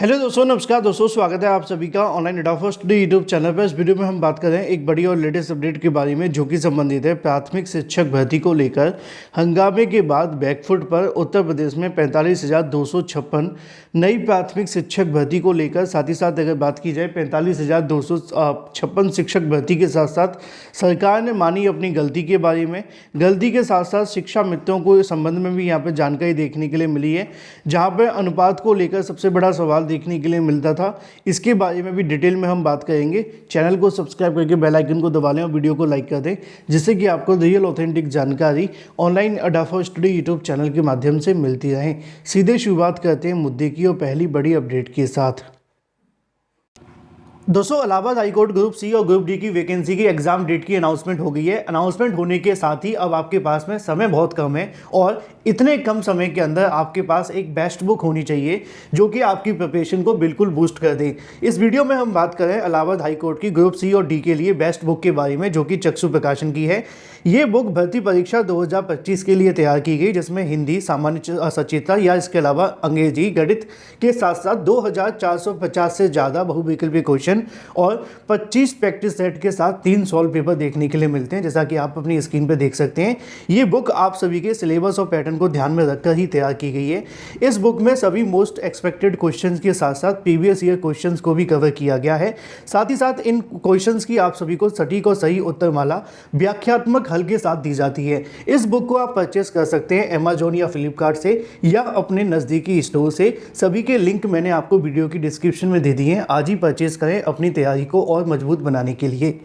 Hello दोस्तों, नमस्कार दोस्तों, स्वागत है आप सभी का ऑनलाइन एडा फर्स्ट डे यूट्यूब चैनल पर। इस वीडियो में हम बात कर रहे हैं एक बड़ी और लेटेस्ट अपडेट के बारे में जो कि संबंधित है प्राथमिक शिक्षक भर्ती को लेकर। हंगामे के बाद बैकफुट पर उत्तर प्रदेश में 45,256 नई प्राथमिक शिक्षक भर्ती को लेकर, साथ ही साथ अगर बात की जाए 45,256 शिक्षक भर्ती के साथ साथ सरकार ने मानी अपनी गलती के बारे में। गलती के साथ साथ शिक्षा मित्रों को इस संबंध में भी यहाँ पर जानकारी देखने के लिए मिली है, जहाँ पर अनुपात को लेकर सबसे बड़ा सवाल देखने के लिए मिलता था। इसके बारे में भी डिटेल में हम बात करेंगे। चैनल को सब्सक्राइब करके बेल आइकन को दबा लें और वीडियो को लाइक कर दें, जिससे कि आपको रियल ऑथेंटिक जानकारी ऑनलाइन अड्डा फॉर स्टडी यूट्यूब चैनल के माध्यम से मिलती रहे। सीधे शुरुआत करते हैं मुद्दे की और पहली बड़ी अपडेट के साथ। दोस्तों, इलाहाबाद हाईकोर्ट ग्रुप सी और ग्रुप डी की वैकेंसी की एग्जाम डेट की अनाउंसमेंट हो गई है। अनाउंसमेंट होने के साथ ही अब आपके पास में समय बहुत कम है और इतने कम समय के अंदर आपके पास एक बेस्ट बुक होनी चाहिए जो कि आपकी प्रिपरेशन को बिल्कुल बूस्ट कर दे। इस वीडियो में हम बात करें इलाहाबाद हाईकोर्ट की ग्रुप सी और डी के लिए बेस्ट बुक के बारे में, जो कि चक्षु प्रकाशन की है। ये बुक भर्ती परीक्षा 2025 के लिए तैयार की गई, जिसमें हिंदी, सामान्य सचेतता या इसके अलावा अंग्रेजी, गणित के साथ साथ 2450 से ज़्यादा बहुविकल्पीय क्वेश्चन और 25 प्रैक्टिस सेट के साथ 3 सॉल्व पेपर देखने के लिए मिलते हैं, जैसा कि आप अपनी स्क्रीन पर देख सकते हैं। ये बुक आप सभी के सिलेबस और पैटर्न को ध्यान में रखकर ही तैयार की गई है। इस बुक में सभी मोस्ट एक्सपेक्टेड क्वेश्चंस के साथ साथ प्रीवियस ईयर क्वेश्चंस को भी कवर किया गया है। साथ ही साथ इन क्वेश्चंस की आप सभी को सटीक और सही उत्तरमाला व्याख्यात्मक हल के साथ दी जाती है। इस बुक को आप परचेस कर सकते हैं अमेजोन या फ्लिपकार्ट से या अपने नज़दीकी स्टोर से। सभी के लिंक मैंने आपको वीडियो की डिस्क्रिप्शन में दे दिए हैं। आज ही परचेस करें अपनी तैयारी को और मजबूत बनाने के लिए।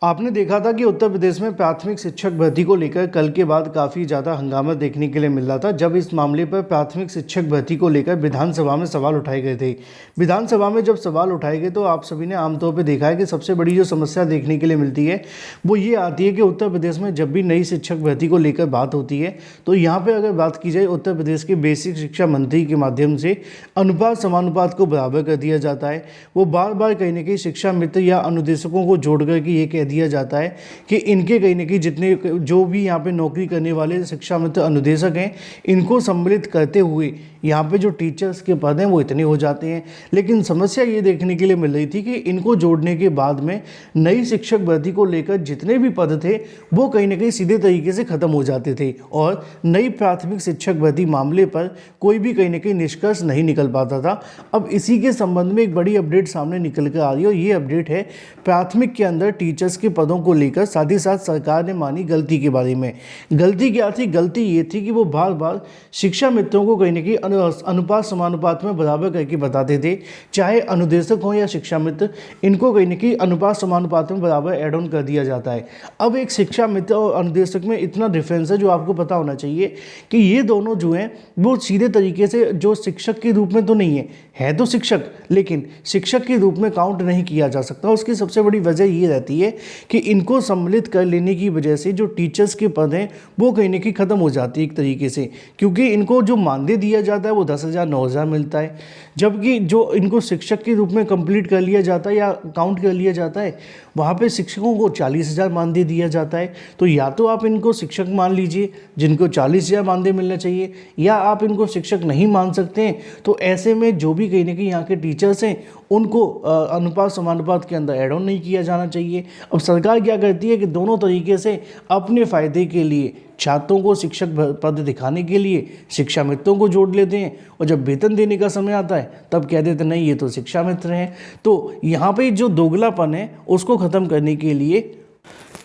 आपने देखा था कि उत्तर प्रदेश में प्राथमिक शिक्षक भर्ती को लेकर कल के बाद काफ़ी ज़्यादा हंगामा देखने के लिए मिल रहा था, जब इस मामले पर प्राथमिक शिक्षक भर्ती को लेकर विधानसभा में सवाल उठाए गए थे। विधानसभा में जब सवाल उठाए गए तो आप सभी ने आमतौर पर देखा है कि सबसे बड़ी जो समस्या देखने के लिए मिलती है वो ये आती है कि उत्तर प्रदेश में जब भी नई शिक्षक भर्ती को लेकर बात होती है तो यहाँ पर अगर बात की जाए उत्तर प्रदेश के बेसिक शिक्षा मंत्री के माध्यम से अनुपात समानुपात को बराबर कर दिया जाता है। वो बार बार कहीं ना कहीं शिक्षा मित्र या अनुदेशकों को जोड़ करके ये कह दिया जाता है कि इनके कहीं ना कहीं जितने जो भी यहाँ पे नौकरी करने वाले शिक्षा मित्र अनुदेशक हैं, इनको सम्मिलित करते हुए यहाँ पे जो टीचर्स के पद हैं वो इतने हो जाते हैं। लेकिन समस्या ये देखने के लिए मिल रही थी कि इनको जोड़ने के बाद में नई शिक्षक भर्ती को लेकर जितने भी पद थे वो कहीं ना कहीं सीधे तरीके से ख़त्म हो जाते थे और नई प्राथमिक शिक्षक भर्ती मामले पर कोई भी कहीं ना कहीं निष्कर्ष नहीं निकल पाता था। अब इसी के संबंध में एक बड़ी अपडेट सामने निकल कर आ रही है और ये अपडेट है प्राथमिक के अंदर टीचर्स के पदों को लेकर। साथ ही साथ सरकार ने मानी गलती के बारे में। गलती क्या थी? गलती ये थी कि वो बार बार शिक्षा मित्रों को कहीं ना कहीं अनुपात समानुपात में बराबर करके बताते थे, चाहे अनुदेशक हो या शिक्षा मित्र, इनको कहीं ना कहीं अनुपात समानुपात में बराबर एड ऑन कर दिया जाता है। अब एक शिक्षा मित्र और अनुदेशक में इतना डिफरेंस है जो आपको पता होना चाहिए कि ये दोनों जो हैं वो सीधे तरीके से जो शिक्षक के रूप में तो नहीं है तो शिक्षक, लेकिन शिक्षक के रूप में काउंट नहीं किया जा सकता। उसकी सबसे बड़ी वजह ये रहती है कि इनको सम्मिलित कर लेने की वजह से जो टीचर्स के पद हैं वो कहीं ना कहीं ख़त्म हो जाती है एक तरीके से, क्योंकि इनको जो मानदेय दिया जाता है वो 10,000 9,000 मिलता है, जबकि जो इनको शिक्षक के रूप में कंप्लीट कर लिया जाता है या काउंट कर लिया जाता है वहाँ पे शिक्षकों को 40,000 मानदेय दिया जाता है। तो या तो आप इनको शिक्षक मान लीजिए जिनको 40,000 मानदेय मिलना चाहिए, या आप इनको शिक्षक नहीं मान सकते हैं तो ऐसे में जो भी कहीं ना कहीं यहाँ के टीचर्स हैं उनको अनुपात समानुपात के अंदर एड ऑन नहीं किया जाना चाहिए। अब सरकार क्या करती है कि दोनों तरीके से अपने फ़ायदे के लिए छात्रों को शिक्षक पद दिखाने के लिए शिक्षा मित्रों को जोड़ लेते हैं और जब वेतन देने का समय आता है तब कह देते नहीं ये तो शिक्षा मित्र हैं। तो यहाँ पे जो दोगलापन है उसको ख़त्म करने के लिए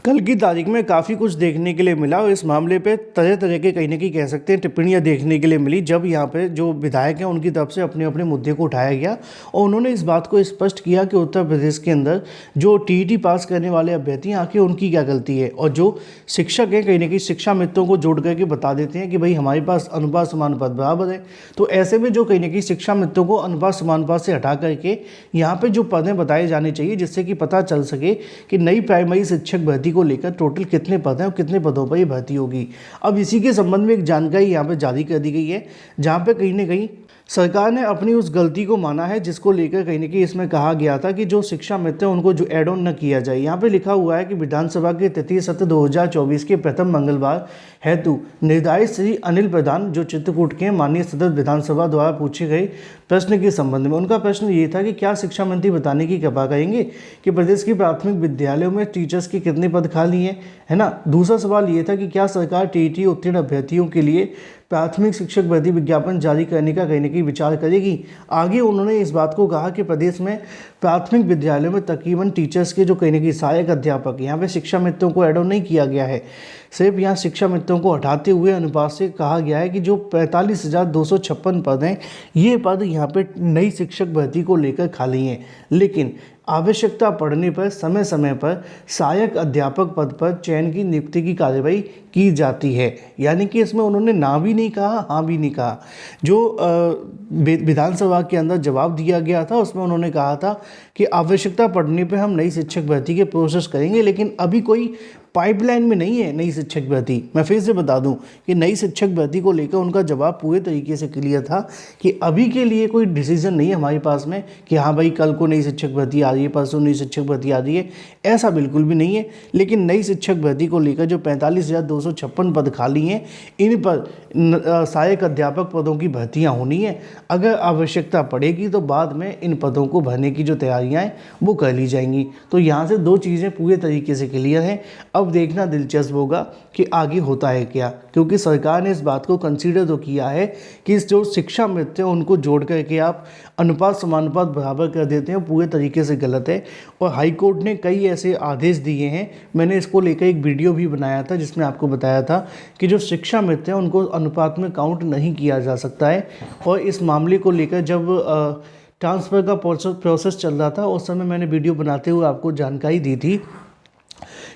कल की तारीख में काफ़ी कुछ देखने के लिए मिला और इस मामले पे तरह तरह के कहीं ना कहीं कह सकते हैं टिप्पणियां देखने के लिए मिली, जब यहाँ पे जो विधायक हैं उनकी तरफ से अपने अपने मुद्दे को उठाया गया और उन्होंने इस बात को स्पष्ट किया कि उत्तर प्रदेश के अंदर जो टीईटी पास करने वाले अभ्यर्थी आके उनकी क्या गलती है, और जो शिक्षक हैं कहीं ना कहीं शिक्षा मित्रों को जोड़ करके बता देते हैं कि भाई हमारे पास अनुपात समानुपात बराबर है। तो ऐसे में जो कहीं ना कहीं शिक्षा मित्रों को अनुपात समानुपात से हटा करके यहाँ पर जो पदें बताए जाने चाहिए, जिससे कि पता चल सके कि नई प्राइमरी शिक्षक भर्ती को लेकर टोटल कितने पद हैं और कितने पदों पर ये भर्ती होगी। अब इसी के संबंध में एक जानकारी यहाँ पर जारी कर दी गई है, जहाँ पे कहीं ना कहीं सरकार ने अपनी उस गलती को माना है जिसको लेकर कहीं न कहीं इसमें कहा गया था कि जो शिक्षा मित्र हैं उनको जो ऐड ऑन न किया जाए। यहाँ पे लिखा हुआ है कि विधानसभा के तृतीय सत्र 2024 के प्रथम मंगलवार हेतु निर्धारित श्री अनिल प्रधान जो चित्रकूट के माननीय सदस्य विधानसभा द्वारा पूछे गए प्रश्न के संबंध में। उनका प्रश्न ये था कि क्या शिक्षा मंत्री बताने की कृपा करेंगे कि प्रदेश के प्राथमिक विद्यालयों में टीचर्स के कितने पद खाली हैं, है ना। दूसरा सवाल ये था कि क्या सरकार टीईटी उत्तीर्ण अभ्यर्थियों के लिए प्राथमिक शिक्षक भर्ती विज्ञापन जारी करने का कहीं न कहीं विचार करेगी। आगे उन्होंने इस बात को कहा कि प्रदेश में प्राथमिक विद्यालयों में तकरीबन टीचर्स के जो कहीं न कहीं सहायक अध्यापक, यहाँ पे शिक्षा मित्रों को ऐड ऑन नहीं किया गया है, सिर्फ यहाँ शिक्षा मित्रों को हटाते हुए अनुपात से कहा गया है कि जो 45,256 पद हैं, ये पद यहाँ पे नई शिक्षक भर्ती को लेकर खाली हैं। लेकिन आवश्यकता पड़ने पर समय समय पर सहायक अध्यापक पद पर चयन की नियुक्ति की कार्रवाई की जाती है। यानी कि इसमें उन्होंने ना भी नहीं कहा, हाँ भी नहीं कहा। जो विधानसभा के अंदर जवाब दिया गया था उसमें उन्होंने कहा था कि आवश्यकता पड़ने पर हम नई शिक्षक भर्ती के प्रोसेस करेंगे, लेकिन अभी कोई पाइपलाइन में नहीं है नई शिक्षक भर्ती। मैं फिर से बता दूं कि नई शिक्षक भर्ती को लेकर उनका जवाब पूरे तरीके से क्लियर था कि अभी के लिए कोई डिसीजन नहीं है हमारे पास में कि हाँ भाई कल को नई शिक्षक भर्ती आ रही है, परसों नई शिक्षक भर्ती आ रही है, ऐसा बिल्कुल भी नहीं है। लेकिन नई शिक्षक भर्ती को लेकर जो 45,256 पद खाली हैं, इन पर सहायक अध्यापक पदों की भर्तियाँ होनी है। अगर आवश्यकता पड़ेगी तो बाद में इन पदों को भरने की जो तैयारियाँ हैं वो कर ली जाएंगी। तो यहाँ से दो चीज़ें पूरे तरीके से क्लियर हैं। अब देखना दिलचस्प होगा कि आगे होता है क्या, क्योंकि सरकार ने इस बात को कंसीडर तो किया है कि इस जो शिक्षा मित्र हैं उनको जोड़ करके आप अनुपात समानुपात बराबर कर देते हैं, पूरे तरीके से गलत है। और हाई कोर्ट ने कई ऐसे आदेश दिए हैं, मैंने इसको लेकर एक वीडियो भी बनाया था जिसमें आपको बताया था कि जो शिक्षा मित्र हैं उनको अनुपात में काउंट नहीं किया जा सकता है। और इस मामले को लेकर जब ट्रांसफ़र का प्रोसेस चल रहा था उस समय मैंने वीडियो बनाते हुए आपको जानकारी दी थी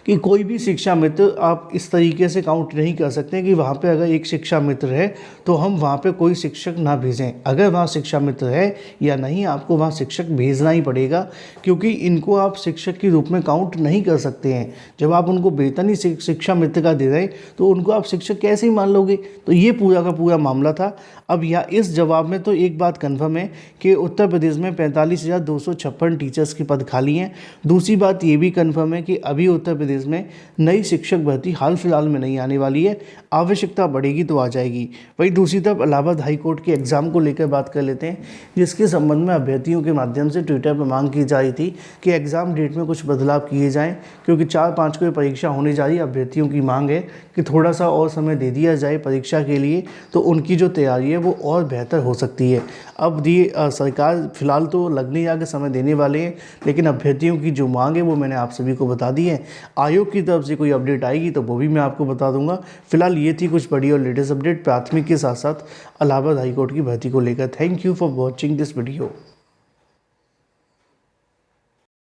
कि कोई भी शिक्षा मित्र आप इस तरीके से काउंट नहीं कर सकते कि वहाँ पे अगर एक शिक्षा मित्र है तो हम वहाँ पे कोई शिक्षक ना भेजें। अगर वहाँ शिक्षा मित्र है या नहीं, आपको वहाँ शिक्षक भेजना ही पड़ेगा, क्योंकि इनको आप शिक्षक के रूप में काउंट नहीं कर सकते हैं। जब आप उनको वेतन ही शिक्षा मित्र का दे रहे हैं तो उनको आप शिक्षक कैसे ही मान लोगे। तो ये पूरा का पूरा मामला था। अब यहाँ इस जवाब में तो एक बात कन्फर्म है कि उत्तर प्रदेश में 45,256 टीचर्स के पद खाली हैं। दूसरी बात ये भी कन्फर्म है कि अभी उत्तर प्रदेश में नई शिक्षक भर्ती हाल फिलहाल में नहीं आने वाली है, आवश्यकता बढ़ेगी तो आ जाएगी। वहीं दूसरी तरफ इलाहाबाद हाई कोर्ट के एग्ज़ाम को लेकर बात कर लेते हैं, जिसके संबंध में अभ्यर्थियों के माध्यम से ट्विटर पर मांग की जा रही थी कि एग्ज़ाम डेट में कुछ बदलाव किए जाएँ, क्योंकि 4-5 को परीक्षा होने जा रही है। अभ्यर्थियों की मांग है कि थोड़ा सा और समय दे दिया जाए परीक्षा के लिए, तो उनकी जो तैयारी है वो और बेहतर हो सकती है। अब ये सरकार फिलहाल तो लगने जाकर समय देने वाले हैं, लेकिन अभ्यर्थियों की जो मांग है वो मैंने आप सभी को बता दी है। आयोग की तरफ से कोई अपडेट आएगी तो वो भी मैं आपको बता दूंगा। फिलहाल ये थी कुछ बड़ी और लेटेस्ट अपडेट प्राथमिक के साथ साथ इलाहाबाद हाई कोर्ट की भर्ती को लेकर। Thank you for watching this video.